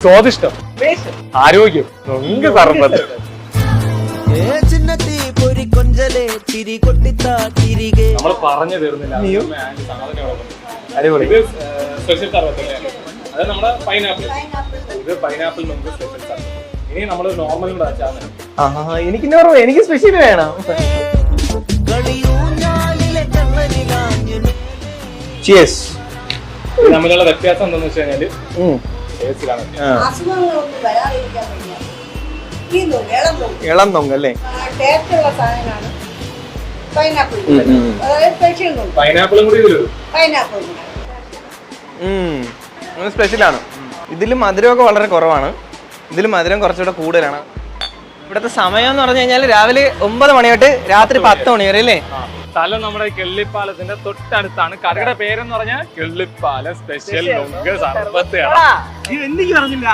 സ്വാദിഷ്ടം, ആരോഗ്യം, നൊങ്ക് സർബത്ത്. നമ്മൾ പറഞ്ഞു തീർന്നില്ല. അടിപൊളി. സ്പെഷ്യൽ സർബത്ത് അല്ലേ? അത് നമ്മുടെ പൈനാപ്പിൾ. ഇത് പൈനാപ്പിൾ നൊങ്ക് സ്പെഷ്യൽ സർബത്ത്. ഇനി നമ്മൾ നോർമൽ കൂടെ ചാനൽ. എനിക്ക് നോർമൽ, എനിക്ക് സ്പെഷ്യൽ വേണം. ചിയേഴ്സ്. തമ്മിലുള്ള വ്യത്യാസം എന്താണെന്ന് വെച്ച് കഴിഞ്ഞാല് ടേസ്റ്റിലാണ്. ഇളം നൊങ്ക് അല്ലേ? പൈനാപ്പിളും കൂടി ഇതിൽ സ്പെഷ്യലാണ്. ഇതിൽ മധുരമൊക്കെ വളരെ കുറവാണ്, ഇതിൽ മധുരം കുറച്ചുകൂടെ കൂടുതലാണ്. ഇവിടുത്തെ സമയം എന്ന് പറഞ്ഞു കഴിഞ്ഞാൽ രാവിലെ 9 മണി തൊട്ട് രാത്രി 10 മണി വരെ അല്ലേ? സ്ഥലം നമ്മുടെ കെള്ളിപ്പാലത്തിന്റെ തൊട്ടടുത്താണ്. കടയുടെ പേരെന്ന് പറഞ്ഞാൽ കെള്ളിപ്പാലം സ്പെഷ്യൽ നൊങ്ക് സർബത്ത്. എന്തെങ്കിലും പറഞ്ഞില്ല.